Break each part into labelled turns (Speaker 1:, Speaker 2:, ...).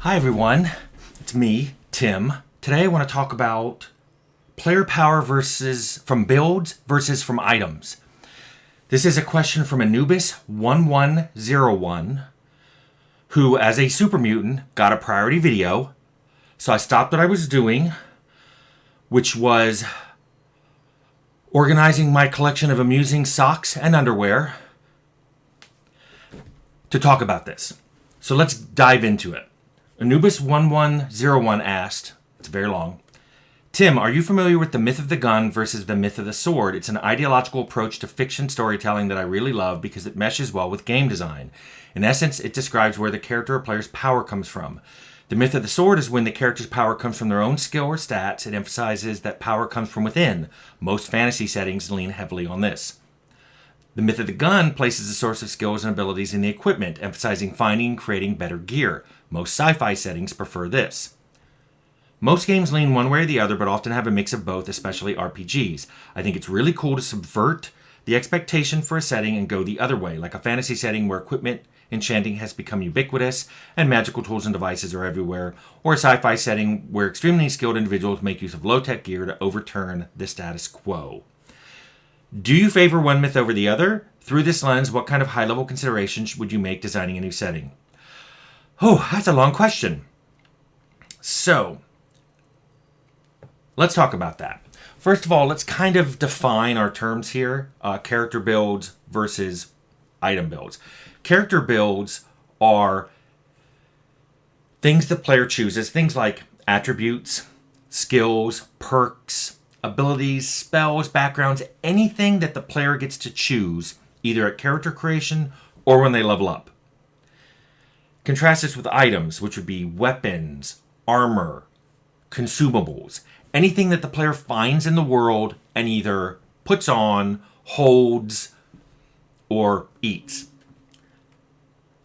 Speaker 1: Hi everyone, it's me, Tim. Today I want to talk about player power versus from builds versus from items. This is a question from Anubis1101, who as a super mutant got a priority video. So I stopped what I was doing, which was organizing my collection of amusing socks and underwear to talk about this. So let's dive into it. Anubis1101 asked, it's very long, Tim, are you familiar with the myth of the gun versus the myth of the sword? It's an ideological approach to fiction storytelling that I really love because it meshes well with game design. In essence, it describes where the character or player's power comes from. The myth of the sword is when the character's power comes from their own skill or stats. It emphasizes that power comes from within. Most fantasy settings lean heavily on this. The myth of the gun places the source of skills and abilities in the equipment, emphasizing finding and creating better gear. Most sci-fi settings prefer this. Most games lean one way or the other, but often have a mix of both, especially RPGs. I think it's really cool to subvert the expectation for a setting and go the other way, like a fantasy setting where equipment enchanting has become ubiquitous and magical tools and devices are everywhere, or a sci-fi setting where extremely skilled individuals make use of low-tech gear to overturn the status quo. Do you favor one myth over the other? Through this lens, what kind of high-level considerations would you make designing a new setting? Oh, that's a long question. So, let's talk about that. First of all, let's kind of define our terms here. Character builds versus item builds. Character builds are things the player chooses, things like attributes, skills, perks, abilities, spells, backgrounds, anything that the player gets to choose, either at character creation or when they level up. Contrast this with items, which would be weapons, armor, consumables, anything that the player finds in the world and either puts on, holds, or eats.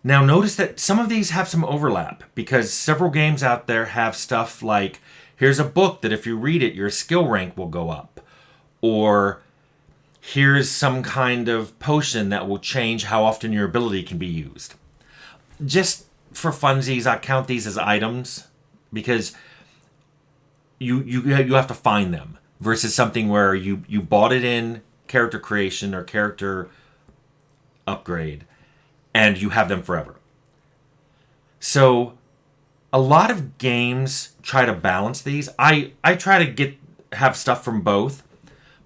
Speaker 1: Now notice that some of these have some overlap because several games out there have stuff like, here's a book that if you read it, your skill rank will go up. Or here's some kind of potion that will change how often your ability can be used. Just for funsies, I count these as items because you have to find them versus something where you bought it in character creation or character upgrade and you have them forever. So a lot of games try to balance these. I try to have stuff from both,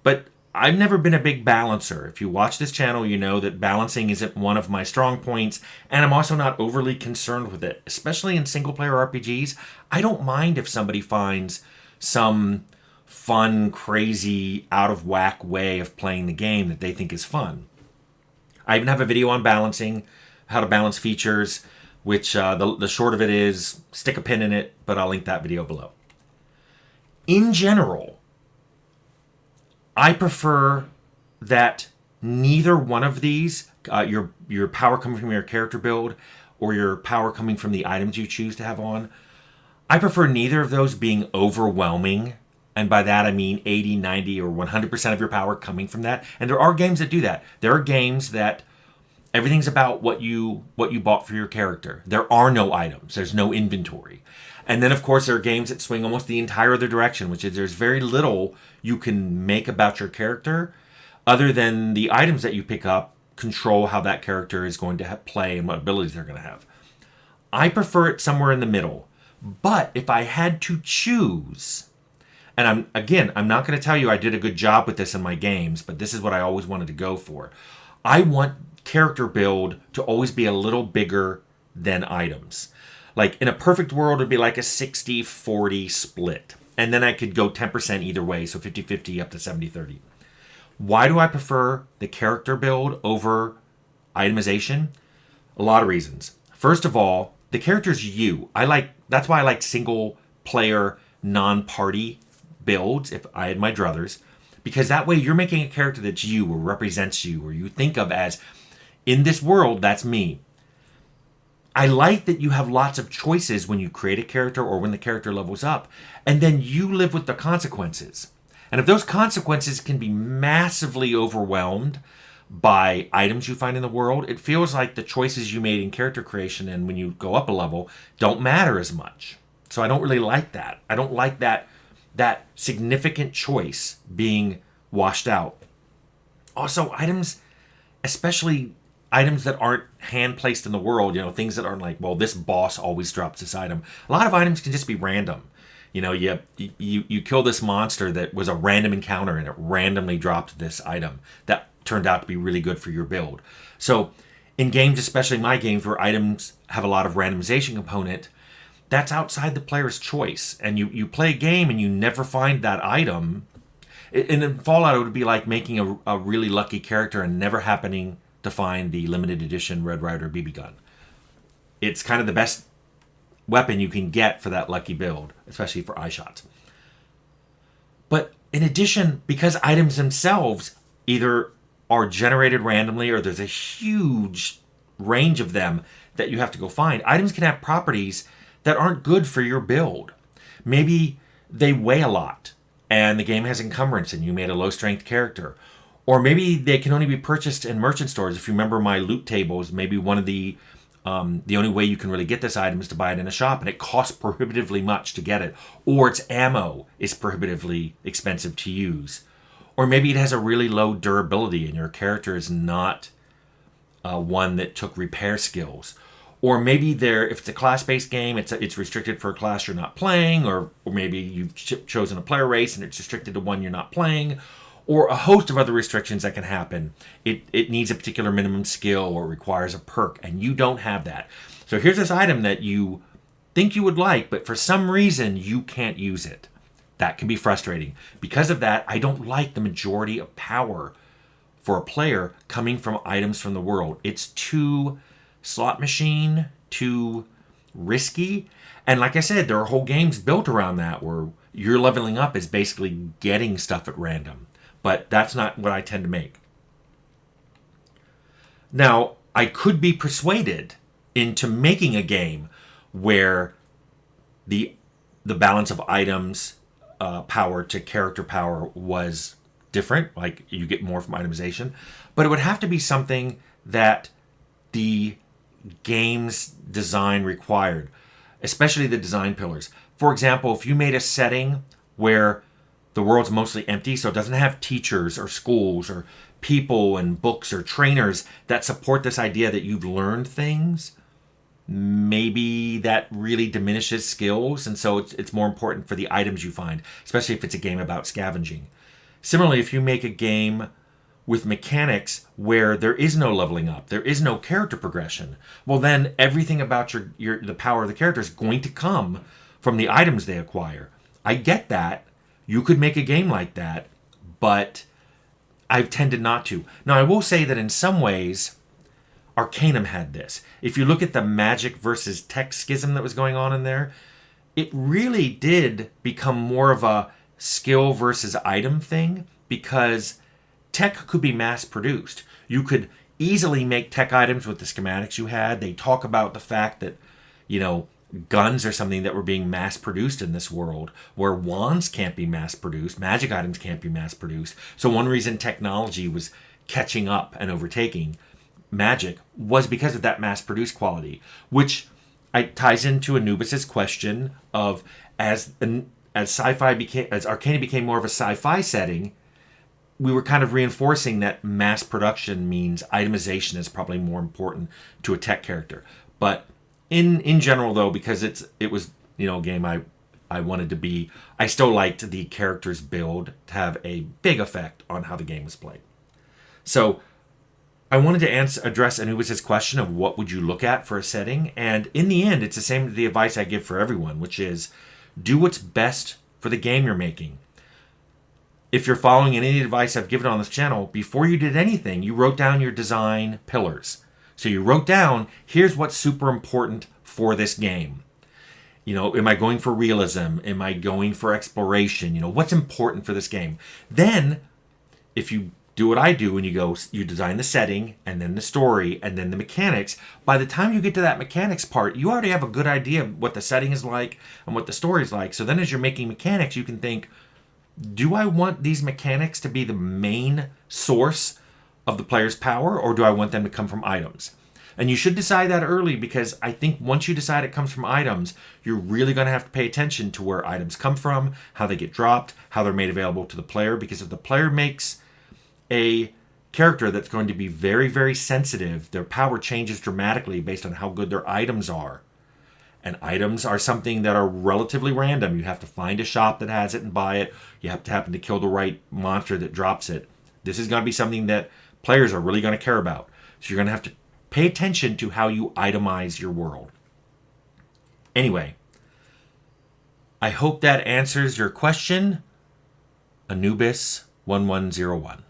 Speaker 1: but I've never been a big balancer. If you watch this channel, you know that balancing isn't one of my strong points, and I'm also not overly concerned with it. Especially in single-player RPGs, I don't mind if somebody finds some fun, crazy, out-of-whack way of playing the game that they think is fun. I even have a video on balancing, how to balance features, which the short of it is stick a pin in it, but I'll link that video below. In general, I prefer that neither one of these, your power coming from your character build or your power coming from the items you choose to have on, I prefer neither of those being overwhelming. And by that I mean 80, 90, or 100% of your power coming from that. And there are games that do that. There are games that everything's about what you bought for your character. There are no items. There's no inventory. And then, of course, there are games that swing almost the entire other direction, which is there's very little you can make about your character other than the items that you pick up control how that character is going to play and what abilities they're going to have. I prefer it somewhere in the middle. But if I had to choose, and I'm not going to tell you I did a good job with this in my games, but this is what I always wanted to go for. I want character build to always be a little bigger than items. Like in a perfect world, it'd be like a 60-40 split. And then I could go 10% either way, so 50-50 up to 70-30. Why do I prefer the character build over itemization? A lot of reasons. First of all, the character's you. That's why I like single player, non-party builds if I had my druthers. Because that way you're making a character that's you or represents you or you think of as, in this world, that's me. I like that you have lots of choices when you create a character or when the character levels up, and then you live with the consequences. And if those consequences can be massively overwhelmed by items you find in the world, it feels like the choices you made in character creation and when you go up a level don't matter as much. So I don't really like that. I don't like that significant choice being washed out. Also, items, especially items that aren't hand placed in the world, things that aren't like, well, this boss always drops this item. A lot of items can just be random. You kill this monster that was a random encounter and it randomly dropped this item that turned out to be really good for your build. So in games, especially my games where items have a lot of randomization component, that's outside the player's choice. And you play a game and you never find that item. And in Fallout, it would be like making a really lucky character and never happening to find the limited edition Red Ryder BB gun. It's kind of the best weapon you can get for that lucky build, especially for eye shots. But in addition, because items themselves either are generated randomly or there's a huge range of them that you have to go find, items can have properties that aren't good for your build. Maybe they weigh a lot and the game has encumbrance and you made a low strength character. Or maybe they can only be purchased in merchant stores. If you remember my loot tables, maybe one of the only way you can really get this item is to buy it in a shop, and it costs prohibitively much to get it. Or its ammo is prohibitively expensive to use. Or maybe it has a really low durability and your character is not one that took repair skills. Or maybe if it's a class-based game, it's restricted for a class you're not playing, or maybe you've chosen a player race and it's restricted to one you're not playing, or a host of other restrictions that can happen. It needs a particular minimum skill or requires a perk, and you don't have that. So here's this item that you think you would like, but for some reason you can't use it. That can be frustrating. Because of that, I don't like the majority of power for a player coming from items from the world. It's too slot machine, too risky. And like I said, there are whole games built around that where your leveling up is basically getting stuff at random. But that's not what I tend to make. Now, I could be persuaded into making a game where the balance of items, power to character power was different, like you get more from itemization, but it would have to be something that the game's design required, especially the design pillars. For example, if you made a setting where the world's mostly empty, so it doesn't have teachers or schools or people and books or trainers that support this idea that you've learned things, maybe that really diminishes skills, and so it's more important for the items you find, especially if it's a game about scavenging. Similarly, if you make a game with mechanics where there is no leveling up, there is no character progression, well then everything about the power of the character is going to come from the items they acquire. I get that. You could make a game like that, but I've tended not to. Now, I will say that in some ways, Arcanum had this. If you look at the magic versus tech schism that was going on in there, it really did become more of a skill versus item thing because tech could be mass produced. You could easily make tech items with the schematics you had. They talk about the fact that, guns are something that were being mass produced in this world, where wands can't be mass produced, magic items can't be mass produced. So one reason technology was catching up and overtaking magic was because of that mass produced quality, which ties into Anubis's question of as Arcana became more of a sci-fi setting, we were kind of reinforcing that mass production means itemization is probably more important to a tech character. But in general, though, because it was a game I wanted to be, I still liked the character's build to have a big effect on how the game was played. So I wanted to address Anubis's question of what would you look at for a setting, and in the end, it's the same as the advice I give for everyone, which is do what's best for the game you're making. If you're following any of the advice I've given on this channel, before you did anything, you wrote down your design pillars. So you wrote down, here's what's super important for this game. Am I going for realism? Am I going for exploration? What's important for this game? Then, if you do what I do and you design the setting and then the story and then the mechanics, by the time you get to that mechanics part, you already have a good idea of what the setting is like and what the story is like. So then as you're making mechanics, you can think, do I want these mechanics to be the main source of the player's power, or do I want them to come from items? And you should decide that early, because I think once you decide it comes from items, you're really going to have to pay attention to where items come from, how they get dropped, how they're made available to the player. Because if the player makes a character that's going to be very, very sensitive, their power changes dramatically based on how good their items are. And items are something that are relatively random. You have to find a shop that has it and buy it. You have to happen to kill the right monster that drops it. This is going to be something that players are really going to care about. So you're going to have to pay attention to how you itemize your world. Anyway, I hope that answers your question. Anubis 1101.